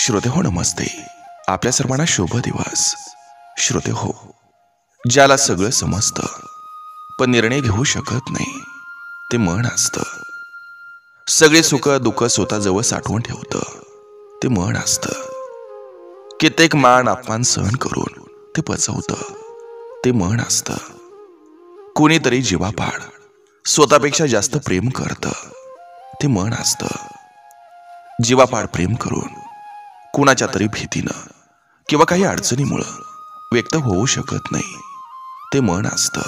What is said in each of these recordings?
श्रोते हो नमस्ते. आपल्या सर्वांना शुभ दिवस. श्रोते हो, ज्याला सगळं समजतं पण निर्णय घेऊ शकत नाही ते मन असतं. सगळे सुख दुःख स्वतःजवळ साठवून ठेवतं ते मन असतं. कित्येक मान अपमान सहन करून ते पचवतं ते मन असतं. कुणीतरी जीवापाड स्वतःपेक्षा जास्त प्रेम करतं ते मन असतं. जीवापाड प्रेम करून कुणाच्या तरी भीतीनं किंवा काही अडचणीमुळं व्यक्त होऊ शकत नाही ते मन असतं.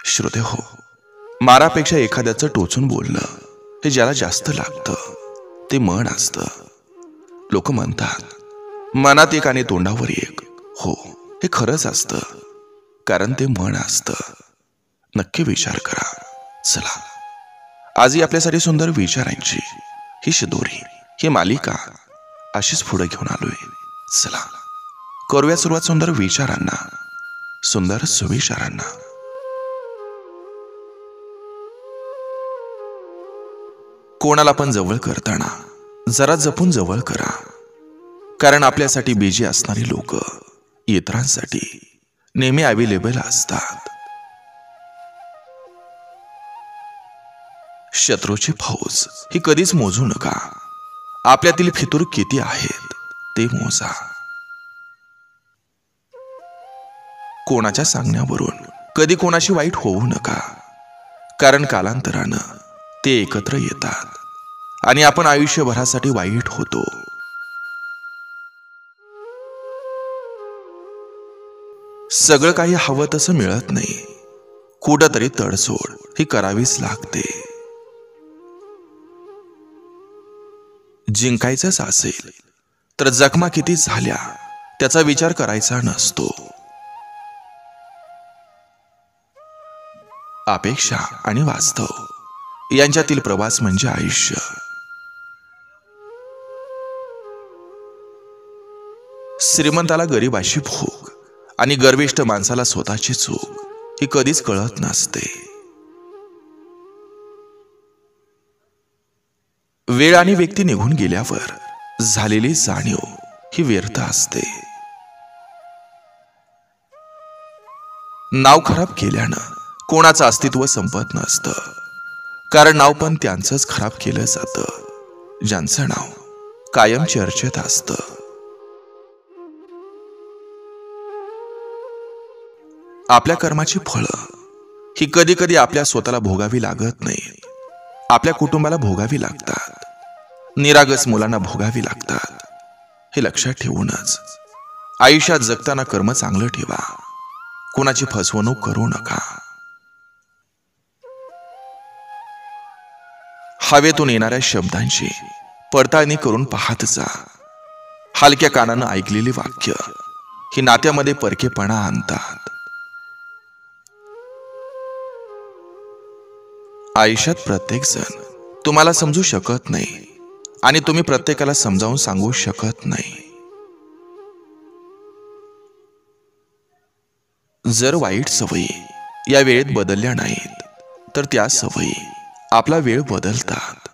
श्रोते हो, मारापेक्षा एखाद्याचं टोचून बोलणं हे ज्याला जास्त लागतं ते मन असतं. लोक म्हणतात मनात एक आणि तोंडावर एक. हो, हे खरंच असतं, कारण ते मन असतं. नक्की विचार करा. चला, आजही आपल्यासाठी सुंदर विचारांची ही शिदोरी, ही मालिका अशीच पुढे घेऊन आलोय. चला करूया सुरुवात सुंदर विचारांना, सुंदर सुविचारांना. कोणाला पण जवळ करताना जरा जपून जवळ करा, कारण आपल्यासाठी बिजी असणारी लोक इतरांसाठी नेहमी अवेलेबल असतात. शत्रूची फौज ही कधीच मोजू नका. आपल्यातील फितूर किती आहेत ते मोजा. कोणाच्या सांगण्यावरून कधी कोणाशी वाईट होऊ नका, कारण कालांतरानं ते एकत्र येतात आणि आपण आयुष्यभरासाठी वाईट होतो. सगळं काही हवं तसं मिळत नाही. कुठंतरी तडजोड ही करावीच लागते. जिंकायचंच असेल तर जखमा किती झाल्या त्याचा विचार करायचा नसतो. अपेक्षा आणि वास्तव यांच्यातील प्रवास म्हणजे आयुष्य. श्रीमंताला गरीबाशी भूक आणि गर्विष्ठ माणसाला स्वतःची चूक ही कधीच कळत नसते. वेळ आणि व्यक्ती निघून गेल्यावर झालेली जाणीव ही व्यर्थ असते. नाव खराब केल्यानं कोणाचं अस्तित्व संपत नसतं, कारण नाव पण त्यांचंच खराब केलं जातं ज्यांचं नाव कायम चर्चेत असतं. आपल्या कर्माची फळं ही कधी कधी आपल्या स्वतःला भोगावी लागत नाही, आपल्या कुटुंबाला भोगावी लागतात, निरागस मुलांना भोगावी लागतात. हे लक्षात ठेवूनच आयुष्यात जगताना कर्म चांगलं ठेवा. कोणाची फसवणूक करू नका. हवेतून येणाऱ्या शब्दांची पडताळणी करून पाहत जा. हलक्या कानानं ऐकलेली वाक्य ही नात्यामध्ये परकेपणा आणतात. आयुष्यात प्रत्येक जण तुम्हाला समजू शकत नाही आणि तुम्ही प्रत्येकाला समजावून सांगू शकत नाही. जर वाईट सवयी या वेळेत बदलल्या नाहीत तर त्या सवयी आपला वेळ बदलतात.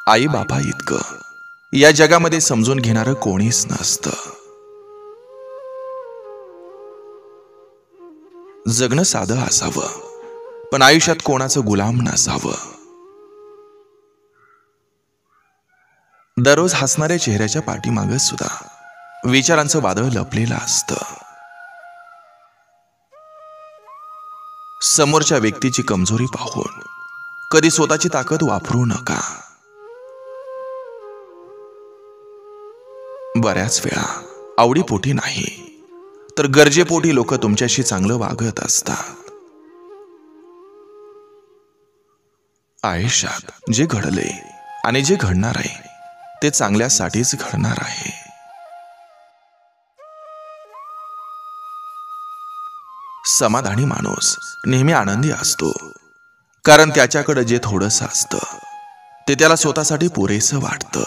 आई बाबा इतकं या जगामध्ये समजून घेणारं कोणीच नसतं. जगणं साधं असावं, पण आयुष्यात कोणाचं गुलाम नसावं. दररोज हसणाऱ्या चेहऱ्याच्या पाठीमागं सुद्धा विचारांचं वादळ लपलेलं असतं. समोरच्या व्यक्तीची कमजोरी पाहून कधी स्वतःची ताकद वापरू नका. बऱ्याच वेळा आवडीपोटी नाही तर गरजेपोटी लोक तुमच्याशी चांगलं वागत असतात. आयुष्यात जे घडले आणि जे घडणार आहे ते चांगल्यासाठीच घडणार आहे. समाधानी माणूस नेहमी आनंदी असतो, कारण त्याच्याकडे जे थोडंसं असतं ते त्याला स्वतःसाठी पुरेसं वाटतं.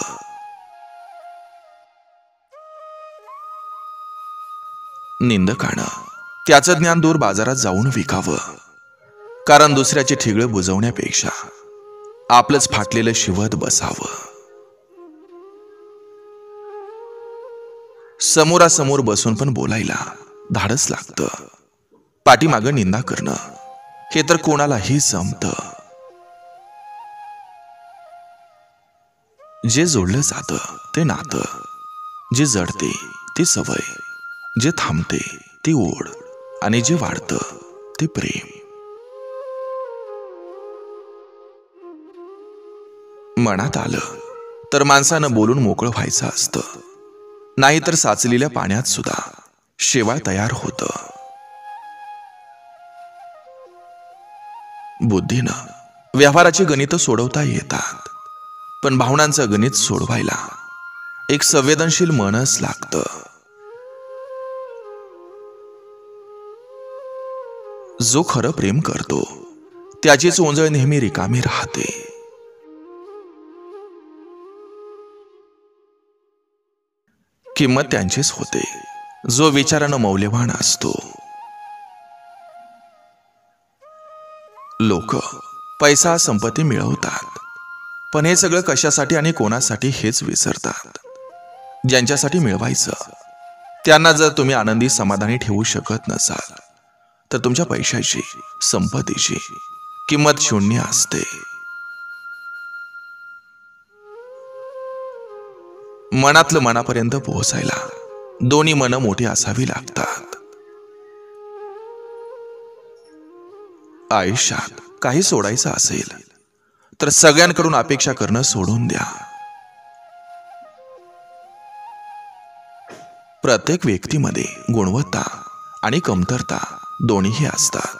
निंदकानं त्याचं ज्ञान दूर बाजारात जाऊन विकावं, कारण दुसऱ्याची ठिगळं बुजवण्यापेक्षा आपलंच फाटलेलं शिवत बसावं. समोरासमोर बसून पण बोलायला धाडस लागतं. पाठीमागं निंदा करणं हे तर कोणालाही जमतं. जे जोडलं जातं ते नातं, जे जडते ती सवय, जे थांबते ती ओढ, आणि जे वाढतं ते प्रेम. मनात आलं तर माणसानं बोलून मोकळं व्हायचं असतं, नाहीतर साचलेल्या पाण्यात सुद्धा शेवाळ तयार होतं. बुद्धीनं व्यवहाराची गणितं सोडवता येतात, पण भावनांचं गणित सोडवायला एक संवेदनशील मनच लागतं. जो खरं प्रेम करतो त्याचीच ओंजळ नेहमी रिकामी राहते. किंमत त्यांचीच होते जो विचारानं मौल्यवान असतो. लोक पैसा संपत्ती मिळवतात, पण हे सगळं कशासाठी आणि कोणासाठी हेच विसरतात. ज्यांच्यासाठी मिळवायचं त्यांना जर तुम्ही आनंदी समाधानी ठेवू शकत नसाल तर तुमच्या पैशाची, संपत्तीची किंमत शून्य असते. मनातलं मनापर्यंत पोहोचायला दोन्ही मनं मोठी असावी लागतात. आयुष्यात काही सोडायचं असेल तर सगळ्यांकडून अपेक्षा करणं सोडून द्या. प्रत्येक व्यक्तीमध्ये गुणवत्ता आणि कमतरता दोन्हीही असतात.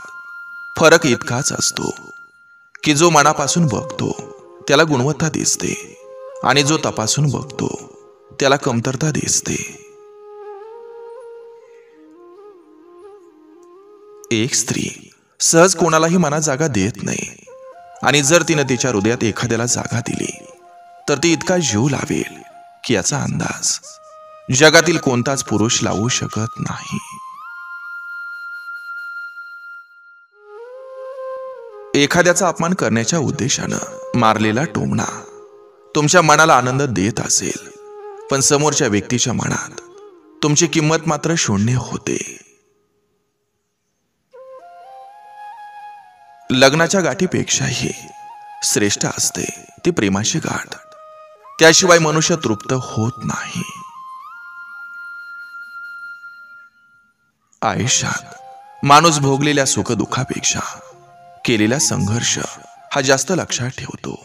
फरक इतकाच असतो की जो मनापासून बघतो त्याला गुणवत्ता दिसते, आणि जो तपासून बघतो त्याला कमतरता दिसते. एक स्त्री सहज कोणालाही मनात जागा देत नाही, आणि जर तिने तिच्या हृदयात एखाद्याला जागा दिली तर ती इतका जीव लावेल की याचा अंदाज जगातील कोणताच पुरुष लावू शकत नाही. एखाद्याचा अपमान करण्याच्या उद्देशानं मारलेला टोमणा तुमच्या मनाला आनंद देत असेल, पण समोरच्या व्यक्तीच्या मनात तुमची किंमत मात्र शून्य होते. लग्नाच्या गाठीपेक्षाही श्रेष्ठ असते ती प्रेमाची गाठ. त्याशिवाय मनुष्य तृप्त होत नाही. आयुष्यात माणूस भोगलेल्या सुखदुःखापेक्षा केलेला संघर्ष हा जास्त लक्षात ठेवतो.